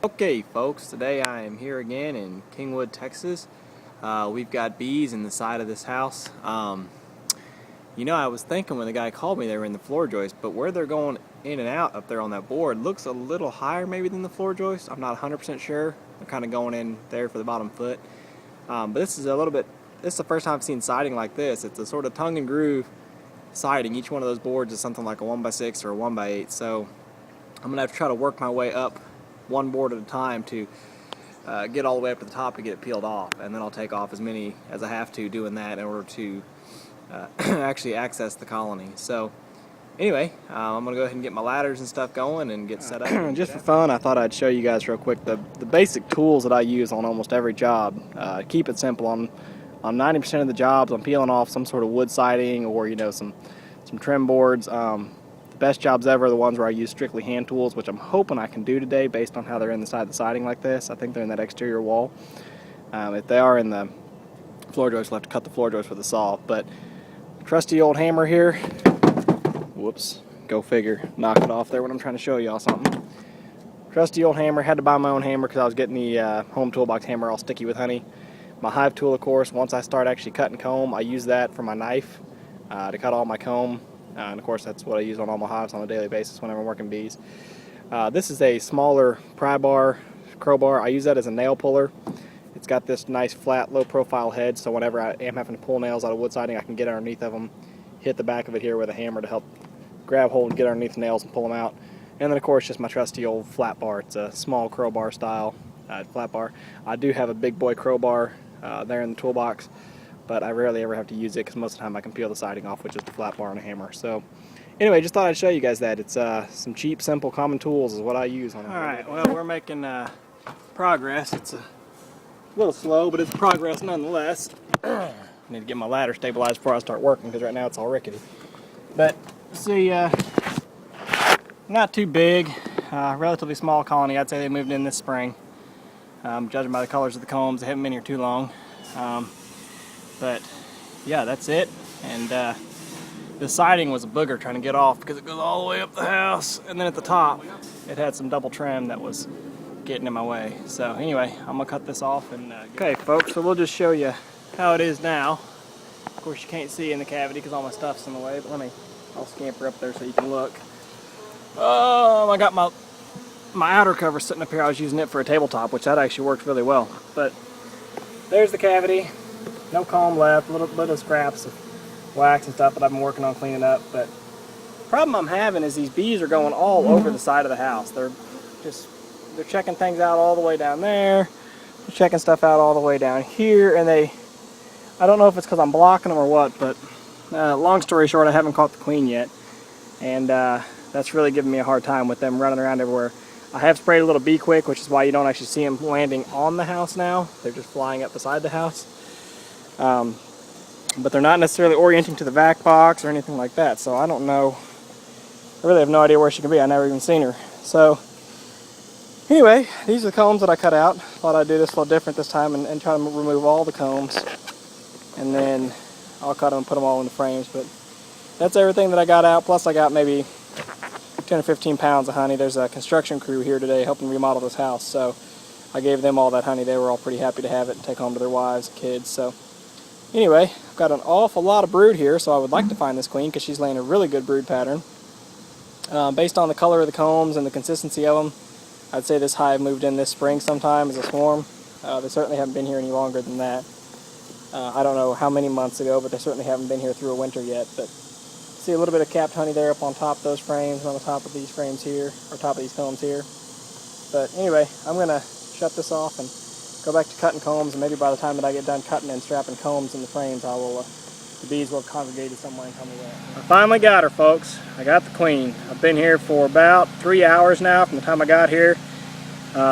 Okay folks, today I am here again in Kingwood, Texas. We've got bees in the side of this house. I was thinking when the guy called me they were in the floor joist, but where they're going in and out up there on that board looks a little higher maybe than the floor joist. I'm not 100% sure. They're kind of going in there for the bottom foot. But this is the first time I've seen siding like this. It's a sort of tongue and groove siding. Each one of those boards is something like a 1x6 or a 1x8. So I'm going to have to try to work my way up one board at a time to get all the way up to the top to get it peeled off, and then I'll take off as many as I have to doing that in order to actually access the colony. So anyway, I'm gonna go ahead and get my ladders and stuff going and get set up. Just for fun, I thought I'd show you guys real quick the basic tools that I use on almost every job. Keep it simple. On 90% of the jobs I'm peeling off some sort of wood siding or some trim boards. The best jobs ever are the ones where I use strictly hand tools, which I'm hoping I can do today based on how they're in the side of the siding like this. I think they're in that exterior wall. If they are in the floor joist, we'll have to cut the floor joist with a saw. But trusty old hammer here. Whoops, go figure. Knock it off there when I'm trying to show y'all something. Trusty old hammer. Had to buy my own hammer because I was getting the home toolbox hammer all sticky with honey. My hive tool, of course, once I start actually cutting comb, I use that for my knife to cut all my comb. And of course that's what I use on all my hives on a daily basis whenever I'm working bees. This is a smaller pry bar, crowbar. I use that as a nail puller. It's got this nice flat low profile head, so whenever I am having to pull nails out of wood siding I can get underneath of them, hit the back of it here with a hammer to help grab hold and get underneath the nails and pull them out. And then of course just my trusty old flat bar. It's a small crowbar style flat bar. I do have a big boy crowbar there in the toolbox, but I rarely ever have to use it because most of the time I can peel the siding off with just a flat bar and a hammer. So anyway, just thought I'd show you guys that. It's some cheap, simple, common tools is what I use on it. Alright, well, we're making progress. It's a little slow, but it's progress nonetheless. I need to get my ladder stabilized before I start working because right now it's all rickety. But see, not too big, relatively small colony. I'd say they moved in this spring. Judging by the colors of the combs, they haven't been here too long. But yeah, that's it. And the siding was a booger trying to get off because it goes all the way up the house, and then at the top it had some double trim that was getting in my way. So anyway, I'm gonna cut this off and okay folks, so we'll just show you how it is now. Of course you can't see in the cavity because all my stuff's in the way, but I'll scamper up there so you can look. Oh, I got my outer cover sitting up here. I was using it for a tabletop, which that actually worked really well. But there's the cavity. No comb left, a little bit of scraps of wax and stuff that I've been working on cleaning up. But the problem I'm having is these bees are going all over the side of the house. They're checking things out all the way down there. They're checking stuff out all the way down here. And I don't know if it's because I'm blocking them or what, but long story short, I haven't caught the queen yet. And that's really giving me a hard time with them running around everywhere. I have sprayed a little bee quick, which is why you don't actually see them landing on the house now. They're just flying up beside the house. But they're not necessarily orienting to the vac box or anything like that, so I don't know. I really have no idea where she can be. I've never even seen her. So anyway, these are the combs that I cut out. Thought I'd do this a little different this time and try to remove all the combs, and then I'll cut them and put them all in the frames. But that's everything that I got out, plus I got maybe 10 or 15 pounds of honey. There's a construction crew here today helping remodel this house, so I gave them all that honey. They were all pretty happy to have it and take home to their wives and kids. So anyway, I've got an awful lot of brood here, so I would like to find this queen because she's laying a really good brood pattern. Based on the color of the combs and the consistency of them, I'd say this hive moved in this spring sometime as a swarm. They certainly haven't been here any longer than that. I don't know how many months ago, but they certainly haven't been here through a winter yet. But see a little bit of capped honey there up on top of those frames and on the top of these frames here, or top of these combs here. But anyway, I'm going to shut this off and go back to cutting combs, and maybe by the time that I get done cutting and strapping combs in the frames, the bees will have congregated somewhere and come away. I finally got her, folks. I got the queen. I've been here for about 3 hours now from the time I got here.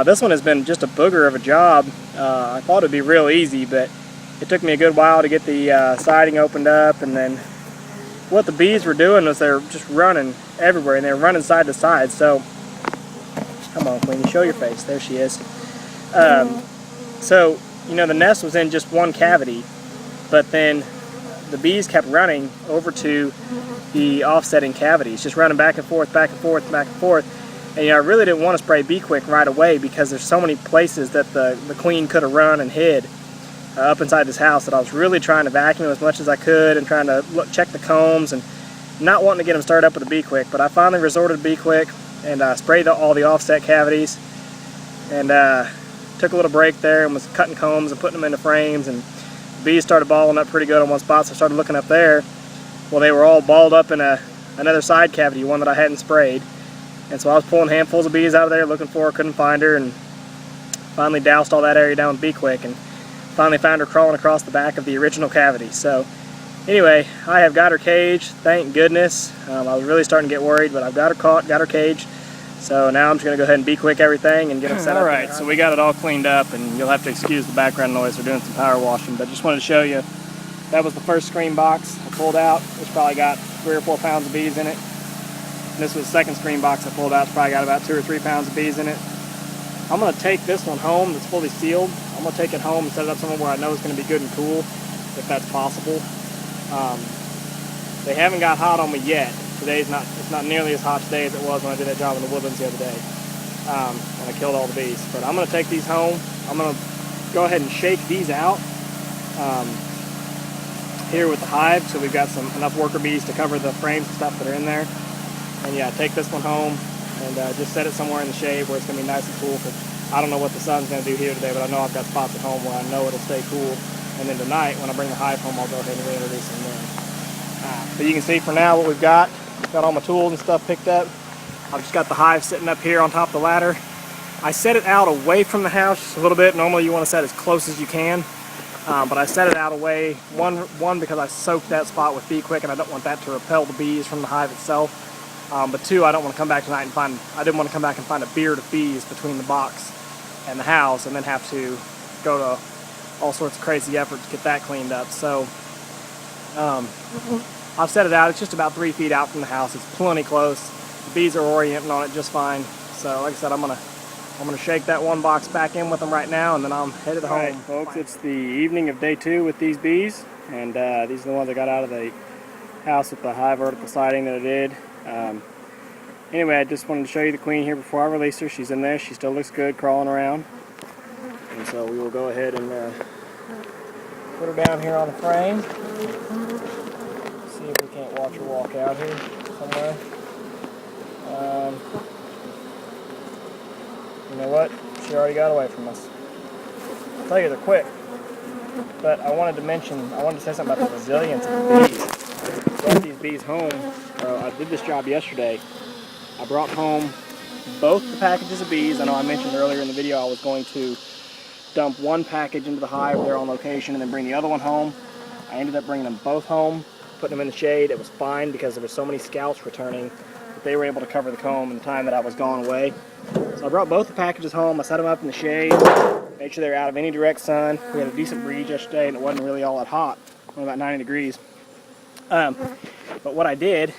This one has been just a booger of a job. I thought it'd be real easy, but it took me a good while to get the siding opened up, and then what the bees were doing was they were just running everywhere, and they were running side to side. So come on, Queenie, show your face. There she is. So the nest was in just one cavity, but then the bees kept running over to the offsetting cavities, just running back and forth, back and forth, back and forth. And I really didn't want to spray Bee Quick right away because there's so many places that the queen could have run and hid up inside this house that I was really trying to vacuum as much as I could and trying to check the combs and not wanting to get them started up with a Bee Quick. But I finally resorted to Bee Quick and sprayed all the offset cavities, and took a little break there and was cutting combs and putting them into frames, and the bees started balling up pretty good on one spot, so I started looking up there. Well, they were all balled up in another side cavity, one that I hadn't sprayed. And so I was pulling handfuls of bees out of there looking for her, couldn't find her, and finally doused all that area down with Bee Quick, and finally found her crawling across the back of the original cavity. So anyway, I have got her caged, thank goodness. I was really starting to get worried, but I've got her caught, got her caged. So now I'm just going to go ahead and Bee Quick everything and get them set up. Alright, so we got it all cleaned up, and you'll have to excuse the background noise. We're doing some power washing, but just wanted to show you. That was the first screen box I pulled out, which probably got 3 or 4 pounds of bees in it. And this was the second screen box I pulled out, it's probably got about 2 or 3 pounds of bees in it. I'm going to take this one home that's fully sealed. I'm going to take it home and set it up somewhere where I know it's going to be good and cool, if that's possible. They haven't got hot on me yet. It's not nearly as hot today as it was when I did that job in the woodlands the other day, when I killed all the bees. But I'm going to take these home. I'm going to go ahead and shake these out here with the hive, so we've got enough worker bees to cover the frames and stuff that are in there. And yeah, take this one home and just set it somewhere in the shade where it's going to be nice and cool, because I don't know what the sun's going to do here today, but I know I've got spots at home where I know it'll stay cool. And then tonight, when I bring the hive home, I'll go ahead and reintroduce them then. But you can see for now what we've got. Got all my tools and stuff picked up. I've just got the hive sitting up here on top of the ladder. I set it out away from the house just a little bit. Normally you want to set as close as you can, but I set it out away. One, because I soaked that spot with Bee Quick and I don't want that to repel the bees from the hive itself. But 2, I don't want to come back tonight and I didn't want to come back and find a beard of bees between the box and the house, and then have to go to all sorts of crazy effort to get that cleaned up. So I've set it out. It's just about 3 feet out from the house. It's plenty close. The bees are orienting on it just fine. So like I said, I'm gonna shake that one box back in with them right now, and then I'm headed home. All right, folks, it's the evening of day 2 with these bees, and these are the ones I got out of the house with the high vertical siding that I did. Anyway, I just wanted to show you the queen here before I release her. She's in there. She still looks good, crawling around. And so we will go ahead and put her down here on the frame. See if we can't watch her walk out here somewhere. You know what? She already got away from us. I'll tell you, they're quick. But I wanted to say something about the resilience of the bees. Brought these bees home. I did this job yesterday. I brought home both the packages of bees. I know I mentioned earlier in the video I was going to dump one package into the hive there on location and then bring the other one home. I ended up bringing them both home, putting them in the shade. It was fine because there were so many scouts returning that they were able to cover the comb in the time that I was gone away. So I brought both the packages home. I set them up in the shade, made sure they were out of any direct sun. We had a decent breeze yesterday and it wasn't really all that hot, only about 90 degrees. But what I did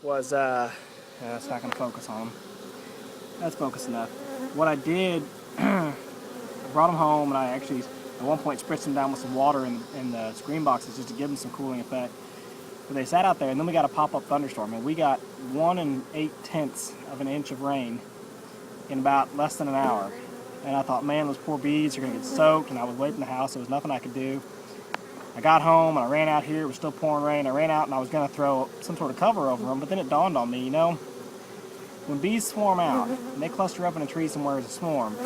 was, that's not going to focus on them. That's focus enough. What I did, I brought them home, and I actually, at one point, spritzed them down with some water in the screen boxes just to give them some cooling effect. But they sat out there, and then we got a pop-up thunderstorm, and we got 1 8/10 of an inch of rain in about less than an hour. And I thought, man, those poor bees are going to get soaked, and I was waiting in the house. There was nothing I could do. I got home, and I ran out here. It was still pouring rain. I ran out, and I was going to throw some sort of cover over them, but then it dawned on me, you know, when bees swarm out, and they cluster up in a tree somewhere as a swarm,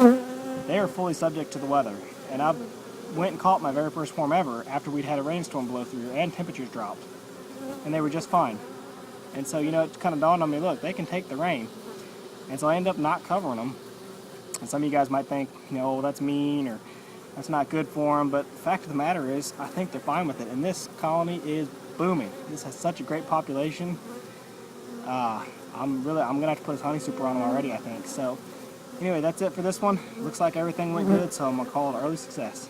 they are fully subject to the weather. And I went and caught my very first swarm ever after we'd had a rainstorm blow through and temperatures dropped. And they were just fine. And so, you know, it kind of dawned on me, look, they can take the rain. And so I ended up not covering them. And some of you guys might think, you know, that's mean or that's not good for them. But the fact of the matter is, I think they're fine with it. And this colony is booming. This has such a great population. I'm gonna have to put this honey super on them already, I think. So anyway, that's it for this one. Looks like everything went good, so I'm gonna call it an early success.